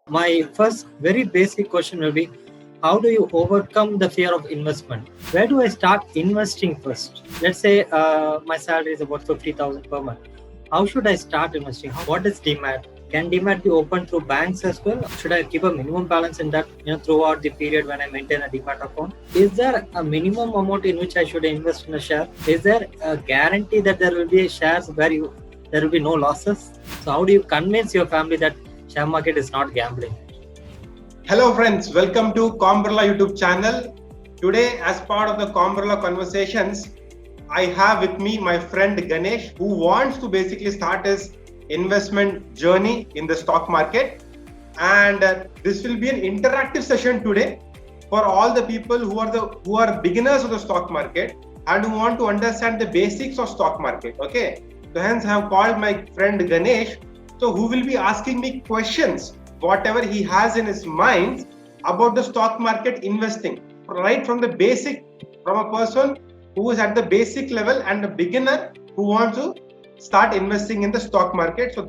My first very basic question will be, how do you overcome the fear of investment? Where do I start investing first? Let's say my salary is about 50,000 per month. How should I start investing? What is Demat? Can Demat be opened through banks as well? Should I keep a minimum balance in that throughout the period when I maintain a Demat account? Is there a minimum amount in which I should invest in a share? Is there a guarantee that there will be shares where there will be no losses? So how do you convince your family that share market is not gambling? Hello friends, welcome to Combrella YouTube channel. Today, as part of the Combrella Conversations, I have with me my friend Ganesh, who wants to basically start his investment journey in the stock market. And this will be an interactive session today for all the people who are beginners of the stock market and who want to understand the basics of stock market. Okay, so hence I have called my friend Ganesh, so who will be asking me questions whatever he has in his mind about the stock market investing, right from the basic, from a person who is at the basic level and a beginner who wants to start investing in the stock market. So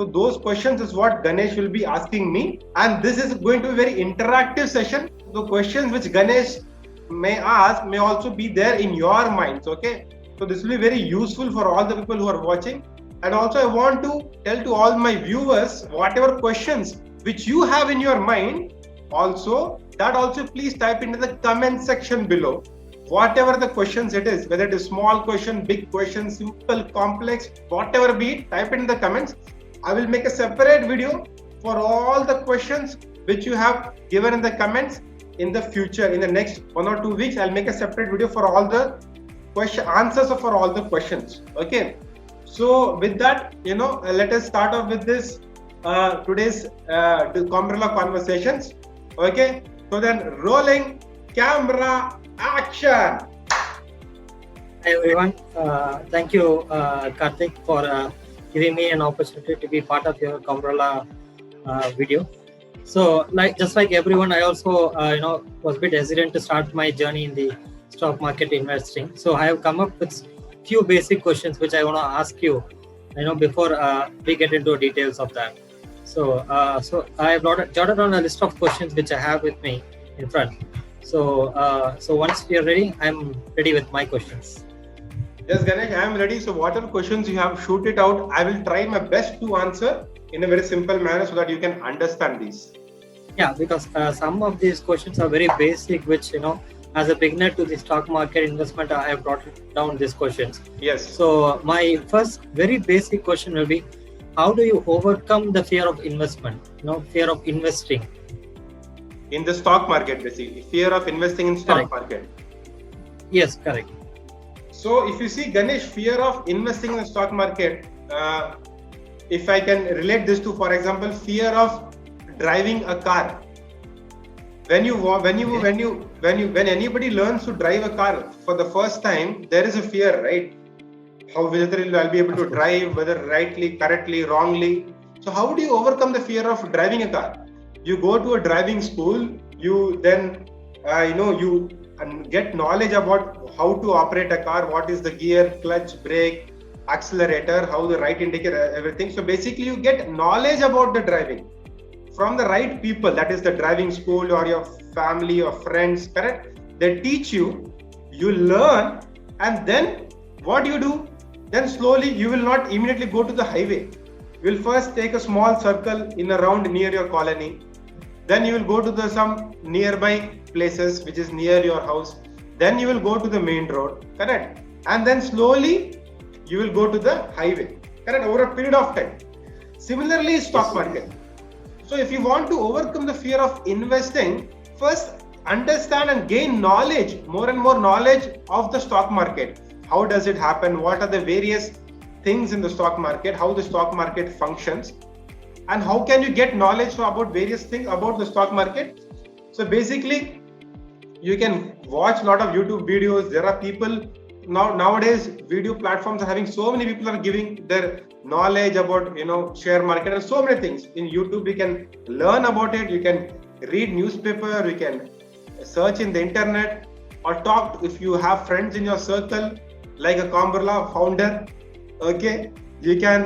those questions is what Ganesh will be asking me, and this is going to be a very interactive session. The questions which Ganesh may ask may also be there in your minds. Okay, so this will be very useful for all the people who are watching. And also I want to tell to all my viewers, whatever questions which you have in your mind, also please type into the comment section below. Whatever the questions it is, whether it is small question, big question, simple, complex, whatever be it, type it in the comments. I will make a separate video for all the questions which you have given in the comments. In the future, in the next 1 or 2 weeks, I'll make a separate video for all the answers for all the questions. Okay. So with that, let us start off with this today's Combrella Conversations. Okay, so then rolling camera action. Hi everyone, thank you Karthik for giving me an opportunity to be part of your Combrella video. So just like everyone, I also was a bit hesitant to start my journey in the stock market investing. So I have come up with few basic questions which I want to ask you, before we get into details of that. So I have jotted down a list of questions which I have with me in front. So once we are ready, I'm ready with my questions. Yes, Ganesh, I am ready. So whatever questions you have, shoot it out. I will try my best to answer in a very simple manner so that you can understand these. Yeah, because some of these questions are very basic, which as a beginner to the stock market investment, I have brought down these questions. Yes. So my first very basic question will be, how do you overcome the fear of investment? Fear of investing in the stock market, basically fear of investing in stock market. Yes, correct. So if you see, Ganesh, fear of investing in the stock market, if I can relate this to, for example, fear of driving a car. When anybody learns to drive a car for the first time, there is a fear, right? Whether I'll be able to drive, whether rightly, correctly, wrongly. So how do you overcome the fear of driving a car? You go to a driving school, you then you get knowledge about how to operate a car, what is the gear, clutch, brake, accelerator, how the right indicator, everything. So basically you get knowledge about the driving from the right people, that is the driving school or your family or friends, correct? They teach you, you learn, and then what you do? Then slowly you will not immediately go to the highway. You will first take a small circle in a round near your colony. Then you will go to some nearby places which is near your house. Then you will go to the main road, correct? And then slowly you will go to the highway, correct? Over a period of time. Similarly, stock market. So if you want to overcome the fear of investing, first understand and gain knowledge, more and more knowledge of the stock market. How does it happen? What are the various things in the stock market? How the stock market functions? And how can you get knowledge about various things about the stock market? So basically, you can watch a lot of YouTube videos. There are people nowadays, video platforms are having so many people are giving their knowledge about share market and so many things. In YouTube, we can learn about it. You can read newspaper. You can search in the internet or talk if you have friends in your circle, like a Combrella founder. Okay, you can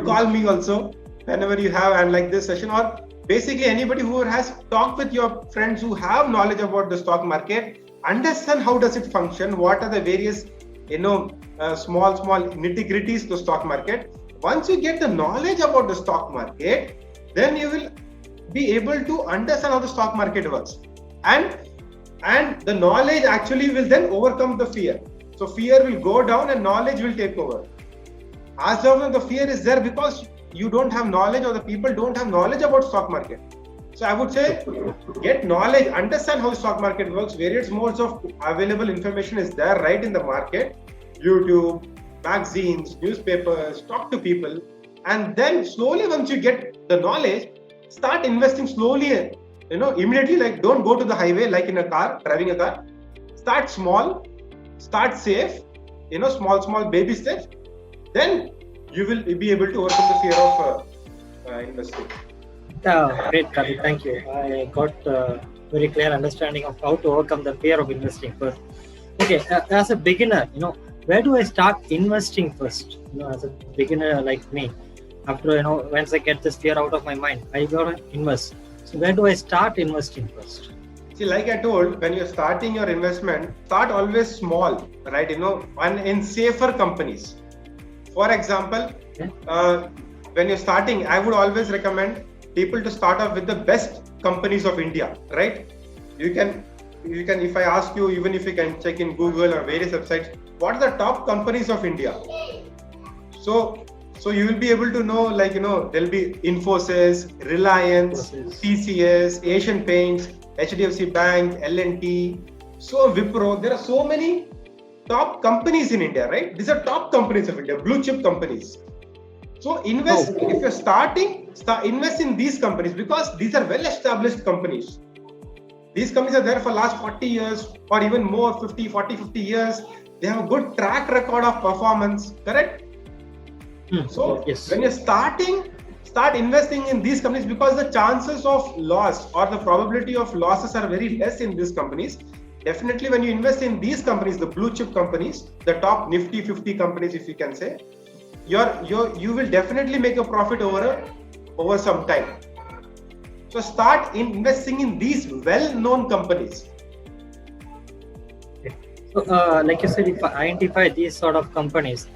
call me also. whenever you have, and like this session, or basically anybody who has talked with your friends who have knowledge about the stock market, understand how does it function, what are the various small nitty-gritties to stock market. Once you get the knowledge about the stock market, then you will be able to understand how the stock market works, and the knowledge actually will then overcome the fear. So fear will go down and knowledge will take over. As long as the fear is there, because you don't have knowledge, or the people don't have knowledge about stock market. So I would say, get knowledge, understand how the stock market works. Various modes of available information is there right in the market. YouTube, magazines, newspapers, talk to people, and then slowly, once you get the knowledge, start investing slowly. Immediately, like, don't go to the highway like in a car, driving a car. Start small, start safe, small baby steps. Then you will be able to overcome the fear of investing. Great, Karthik. Thank you. I got very clear understanding of how to overcome the fear of investing first. Okay, as a beginner, where do I start investing first? As a beginner like me, after once I get this fear out of my mind, I gotta invest. So where do I start investing first? See, like I told, when you're starting your investment, start always small, right? And in safer companies. For example, when you're starting, I would always recommend people to start off with the best companies of India, right? You can, if I ask you, even if you can check in Google or various websites, what are the top companies of India? So you will be able to know, like, there'll be Infosys, Reliance, TCS, Asian Paints, HDFC Bank, L&T, so Wipro. There are so many top companies in India, right? These are top companies of India, blue chip companies. So invest, if you're starting, invest in these companies, because these are well-established companies. These companies are there for last 40 years or even more, 50 years. They have a good track record of performance, correct? So when you're starting, start investing in these companies, because the chances of loss or the probability of losses are very less in these companies. Definitely when you invest in these companies, the blue chip companies, the top Nifty 50 companies, if you can say, you will definitely make a profit over some time. So start investing in these well-known companies. So, like you said, if I identify these sort of companies,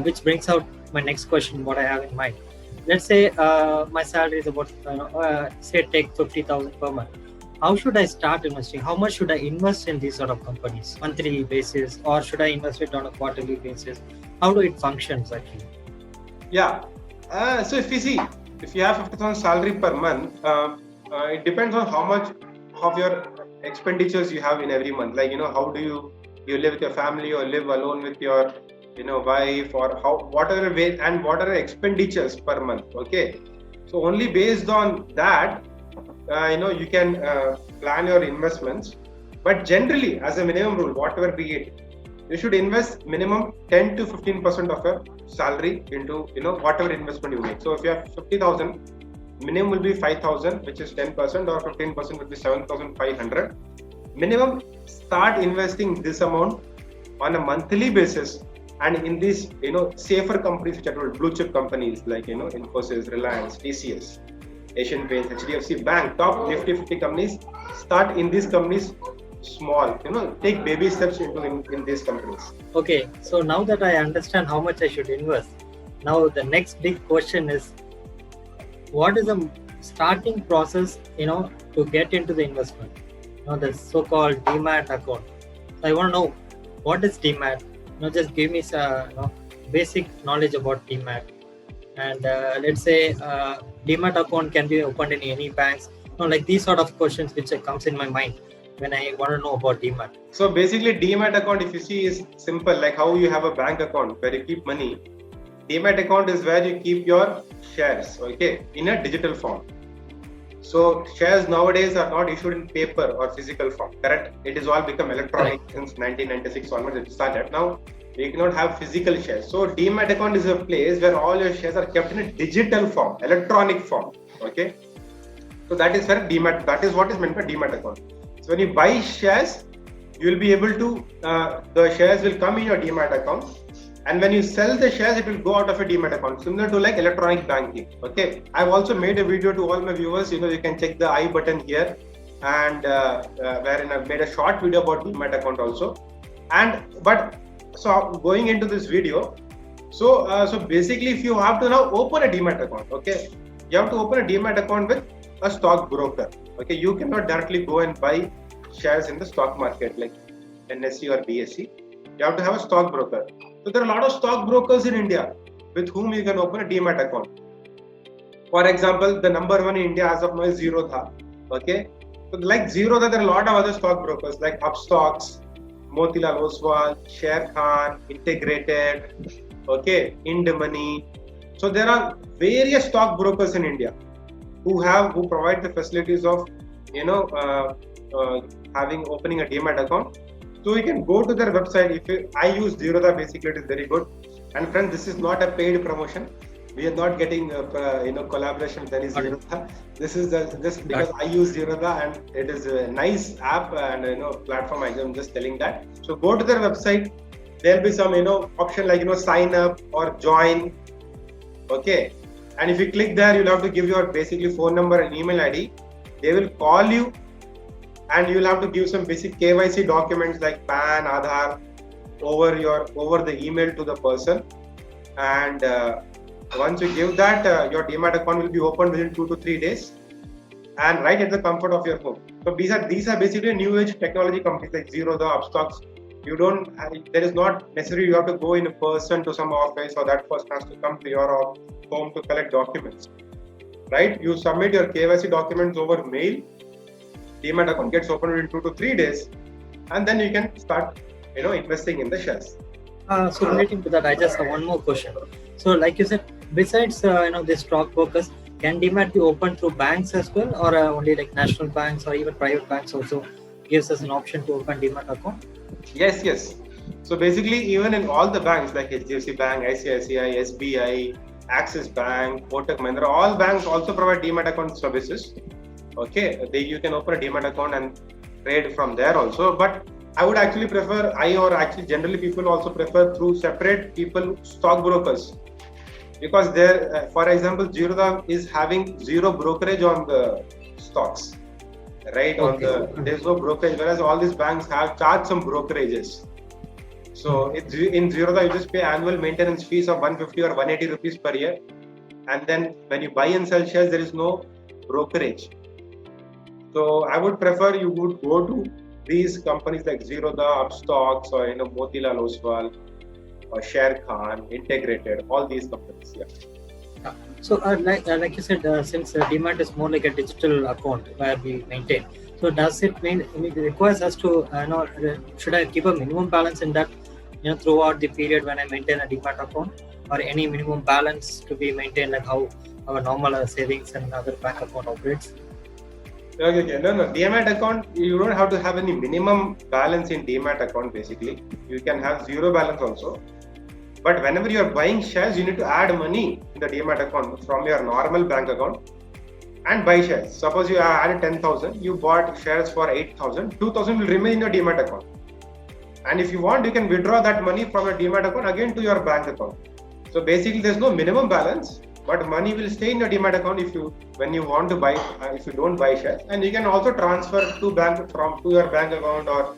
which brings out my next question, what I have in mind. Let's say my salary is about, say, take 50,000 per month. How should I start investing? How much should I invest in these sort of companies? Monthly basis, or should I invest it on a quarterly basis? How do it functions actually? Yeah. So if you have 50,000 salary per month, it depends on how much of your expenditures you have in every month. Like, how do you live with your family, or live alone with your wife, or what are expenditures per month? Okay. So only based on that, you can plan your investments. But generally, as a minimum rule, whatever be it, you should invest minimum 10 to 15% of your salary into whatever investment you make. So if you have 50,000, minimum will be 5,000, which is 10%, or 15% would be 7,500. Minimum, start investing this amount on a monthly basis, and in these safer companies, which are called blue chip companies, like Infosys, Reliance, TCS, Asian Paints, HDFC Bank, top Nifty 50 companies. Start in these companies small, take baby steps in these companies. Okay, so now that I understand how much I should invest, now the next big question is, what is the starting process to get into the investment, the so-called demat account? So I want to know, what is demat? Just give me some basic knowledge about demat. And let's say demat account can be opened in any banks, like these sort of questions which comes in my mind when I want to know about demat. So basically, demat account, if you see, is simple, like how you have a bank account where you keep money. Demat account is where you keep your shares, okay, in a digital form. So shares nowadays are not issued in paper or physical form, correct? It is all become electronic since 1996 onwards it started. Now you cannot have physical shares. So demat account is a place where all your shares are kept in a digital form, electronic form, okay? So that is where that is what is meant by demat account. So when you buy shares, you will be able to, the shares will come in your demat account, And when you sell the shares, it will go out of a demat account, similar to like electronic banking. Okay, I've also made a video to all my viewers. You can check the I button here, and wherein I've made a short video about demat account also. So going into this video, so basically, if you have to now open a demat account, okay, you have to open a demat account with a stock broker. Okay, you cannot directly go and buy shares in the stock market like NSE or BSE. You have to have a stock broker. So there are a lot of stock brokers in India with whom you can open a demat account. For example, the number one in India as of now is Zerodha. Okay, so like Zerodha, there are a lot of other stock brokers like Upstocks, Motilal Oswal, Sharekhan, Integrated, okay, IndMoney. So there are various stock brokers in India who provide the facilities of opening a demat account. So you can go to their website. I use Zerodha, basically it is very good. And friends, this is not a paid promotion. We are not getting collaboration with any Zerodha. This is just because I use Zerodha and it is a nice app and platform. I'm just telling that. So go to their website. There'll be some option like sign up or join. Okay, and if you click there, you'll have to give your basically phone number and email ID. They will call you, and you'll have to give some basic KYC documents like PAN, Aadhaar over the email to the person. And once you give that, your demat account will be opened within 2 to 3 days, and right at the comfort of your home. So these are basically new age technology companies like Zerodha, Upstocks. There is not necessarily you have to go in person to some office, or that person has to come to your home to collect documents. Right? You submit your KYC documents over mail. Demat account gets opened in 2 to 3 days, and then you can start, investing in the shares. So relating to that, I just have one more question. So, like you said, besides the stock brokers, can demat be opened through banks as well, or only like national banks or even private banks also gives us an option to open demat account? Yes. So basically, even in all the banks like HDFC Bank, ICICI, SBI, Axis Bank, Kotak Mahindra, all banks also provide demat account services. Okay, you can open a demat account and trade from there also. But I would actually prefer, generally people also prefer through separate stock brokers, because there, for example, Zerodha is having zero brokerage on the stocks. Right, okay. There's no brokerage, whereas all these banks have charged some brokerages. So in Zerodha, you just pay annual maintenance fees of 150 or 180 rupees per year, and then when you buy and sell shares, there is no brokerage. So I would prefer you would go to these companies like Zerodha, Upstocks, or Motilal Oswal, or Sharekhan, Integrated, all these companies. Yeah. So like you said, since demat is more like a digital account where we maintain, so does it mean it requires us to should I keep a minimum balance in that throughout the period when I maintain a demat account, or any minimum balance to be maintained like how our normal savings and other bank account operates? Okay. No. Demat account, you don't have to have any minimum balance in demat account. Basically, you can have zero balance also. But whenever you are buying shares, you need to add money in the demat account from your normal bank account and buy shares. Suppose you added 10,000, you bought shares for 8,000, 2,000 will remain in your demat account. And if you want, you can withdraw that money from your demat account again to your bank account. So basically, there's no minimum balance, but money will stay in your demat account when you want to buy, if you don't buy shares. And you can also transfer to your bank account, or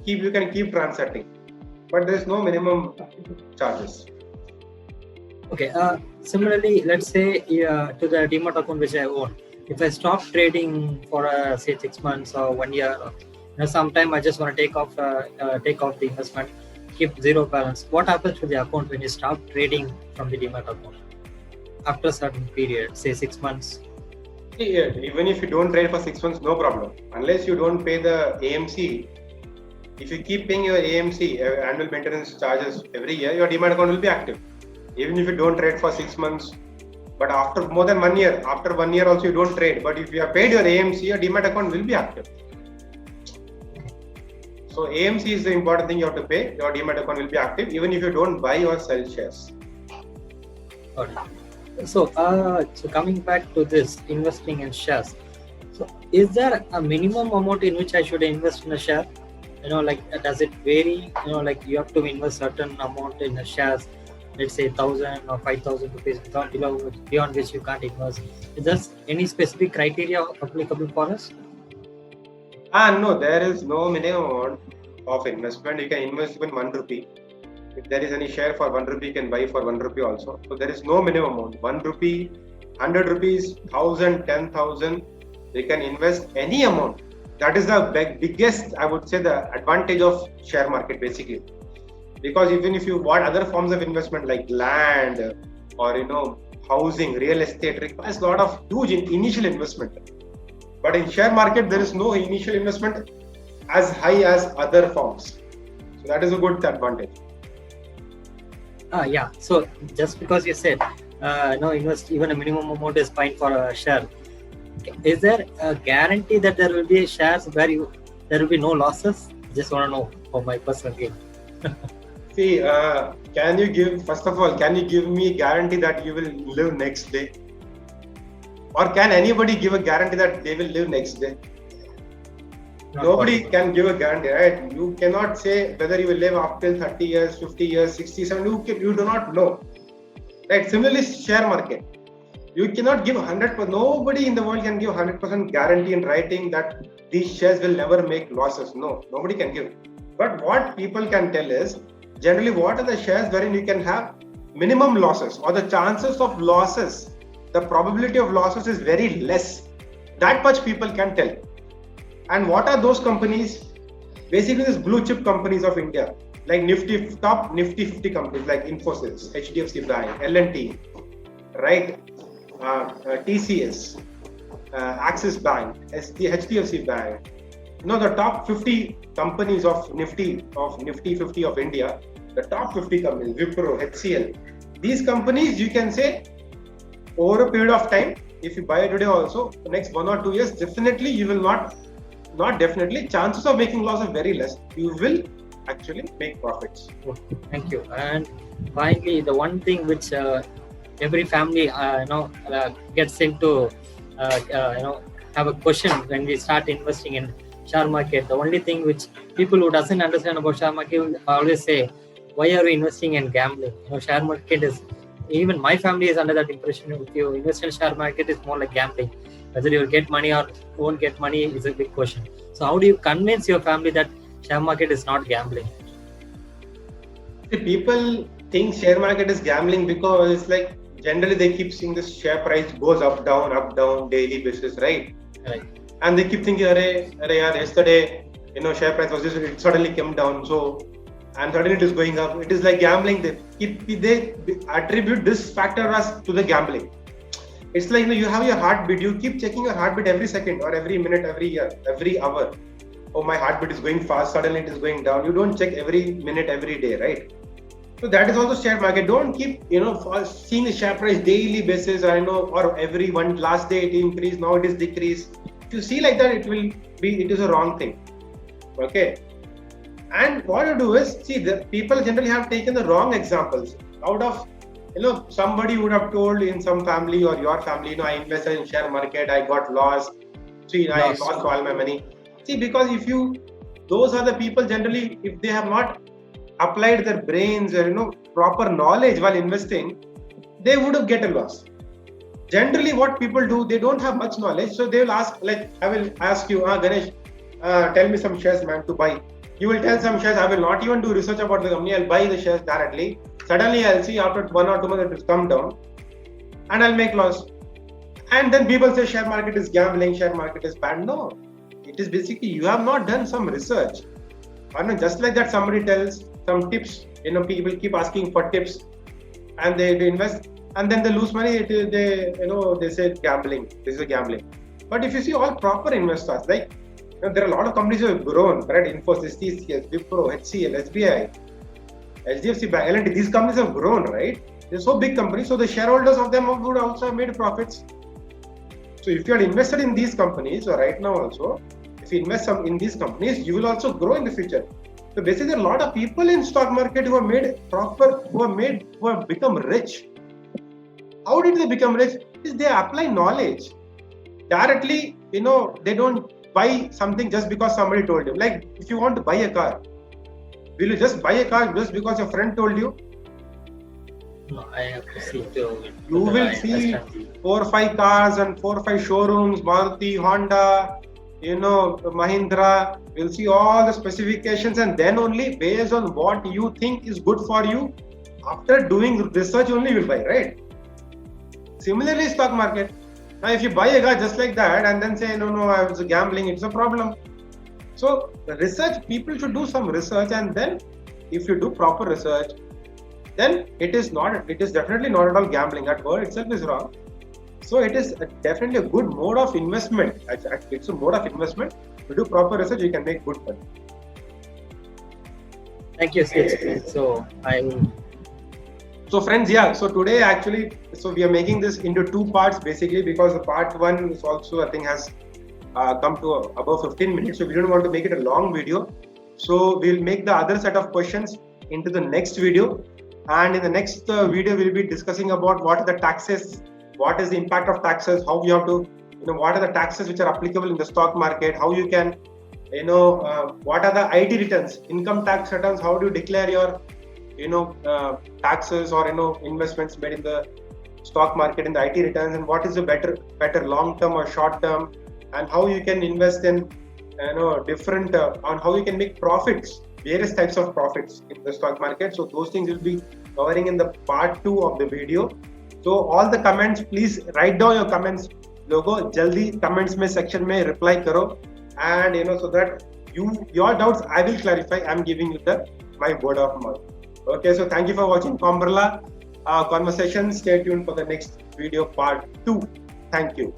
you can keep transacting. But there is no minimum charges. Okay. Similarly, let's say to the demat account which I own, if I stop trading for say 6 months or 1 year, sometime I just want to take off the investment, keep zero balance. What happens to the account when you stop trading from the demat account after a certain period, say 6 months? Yeah, even if you don't trade for 6 months, no problem. Unless you don't pay the AMC. If you keep paying your AMC, annual maintenance charges every year, your demat account will be active. Even if you don't trade for 6 months, but after more than 1 year, after 1 year also you don't trade, but if you have paid your AMC, your demat account will be active. So AMC is the important thing you have to pay. Your demat account will be active even if you don't buy or sell shares. Okay. So coming back to this investing in shares, so is there a minimum amount in which I should invest in a share? like does it vary? Like you have to invest certain amount in the shares, let's say 1,000 or 5,000 rupees, beyond which you can't invest. Is there any specific criteria applicable for us? No, there is no minimum amount of investment. You can invest even 1 rupee. If there is any share for 1 rupee, you can buy for 1 rupee also. So there is no minimum amount. 1 rupee, 100 rupees, 1,000, 10,000. You can invest any amount. That is the biggest, I would say, the advantage of share market basically. Because even if you want other forms of investment like land or housing, real estate requires a lot of huge initial investment. But in share market, there is no initial investment as high as other forms. So that is a good advantage. Yeah. So just because you said no, invest even a minimum amount is fine for a share. Is there a guarantee that there will be shares where there will be no losses? Just want to know for my personal gain. See, first of all, can you give me a guarantee that you will live next day? Or can anybody give a guarantee that they will live next day? Nobody can give a guarantee, right? You cannot say whether you will live after 30 years, 50 years, 60, 70. You do not know. Right? Similarly, share market. You cannot give 100%. Nobody in the world can give 100% guarantee in writing that these shares will never make losses. No, nobody can give. But what people can tell is generally what are the shares wherein you can have minimum losses or the chances of losses, the probability of losses is very less. That much people can tell. And what are those companies? Basically, these blue chip companies of India, like top Nifty 50 companies like Infosys, HDFC Bank, L&T, right? TCS, Axis Bank, HDFC Bank. The top 50 companies of Nifty 50 of India, the top 50 companies, Wipro, HCL. These companies, you can say, over a period of time, if you buy today also, the next 1 or 2 years, definitely you will not definitely, chances of making loss are very less. You will actually make profits. Thank you. And finally, the one thing which every family gets into have a question when we start investing in share market. The only thing which people who doesn't understand about share market will always say, why are we investing in gambling? Share market is, even my family is under that impression. If you invest in share market, it's more like gambling. Whether you'll get money or won't get money is a big question. So how do you convince your family that share market is not gambling? See, people think share market is gambling because it's like generally they keep seeing the share price goes up down daily basis, right? Right. And they keep thinking, yesterday, share price was just, it suddenly came down, and suddenly it is going up. It is like gambling. They attribute this factor as to the gambling. It's like you have your heartbeat. You keep checking your heartbeat every second or every minute, every year, every hour. Oh, my heartbeat is going fast. Suddenly it is going down. You don't check every minute, every day, right? So that is also share market. Don't keep seeing the share price daily basis. Or every one last day it increased, now it is decreased. If you see like that, it is a wrong thing. Okay. And what you do is, see, the people generally have taken the wrong examples out of, somebody would have told in some family or your family, I invested in share market, I got lost. See, I lost all my money. See, because those are the people generally, if they have not applied their brains or, proper knowledge while investing, they would have get a loss. Generally, what people do, they don't have much knowledge. So they will ask, like, I will ask you, Ganesh, tell me some shares, man, to buy. You will tell some shares, I will not even do research about the company. I'll buy the shares directly. Suddenly, I'll see after 1 or 2 months, it will come down and I'll make loss. And then people say share market is gambling, share market is bad. No, it is basically you have not done some research. Just like that, somebody tells some tips. People keep asking for tips and they invest and then they lose money. They say gambling. This is a gambling. But if you see all proper investors, like, there are a lot of companies who have grown, right? Infosys, TCS, Wipro, HCL, SBI, HDFC Bank, L&T. These companies have grown, right? They're so big companies, so the shareholders of them would also have made profits. So if you are invested in these companies, or right now also, if you invest in these companies, you will also grow in the future. So basically, a lot of people in stock market who have become rich. How did they become rich? Is they apply knowledge directly. They don't buy something just because somebody told you. Like if you want to buy a car, will you just buy a car just because your friend told you? No, I have to see to. You will see 4 or 5 cars and 4 or 5 showrooms, Maruti, Honda, Mahindra. You'll see all the specifications, and then only based on what you think is good for you, after doing research only you will buy, right? Similarly, stock market. Now, if you buy a car just like that and then say, no, I was gambling, it's a problem. So, research, people should do some research, and then if you do proper research, then it is definitely not at all gambling. That word itself is wrong. So it is definitely a good mode of investment. Actually, it's a mode of investment. If you do proper research, you can make good money. Thank you, CHP. So friends, so today actually, we are making this into 2 parts basically, because the part 1 is also, I think, has come to above 15 minutes. So we don't want to make it a long video. So we'll make the other set of questions into the next video. And in the next video, we'll be discussing about what are the taxes, what is the impact of taxes, how you have to, what are the taxes which are applicable in the stock market, how you can, what are the IT returns, income tax returns, how do you declare your, taxes or, investments made in the stock market in the IT returns, and what is the better long term or short term, and how you can invest in, different, on how you can make profits, various types of profits in the stock market. So those things will be covering in the part 2 of the video. So all the comments, please write down your comments. Logo, jaldi comments mein section mein reply karo, and so that your doubts I will clarify. I'm giving you my word of mouth. Okay, so thank you for watching Combrella Conversation. Stay tuned for the next video, part 2. Thank you.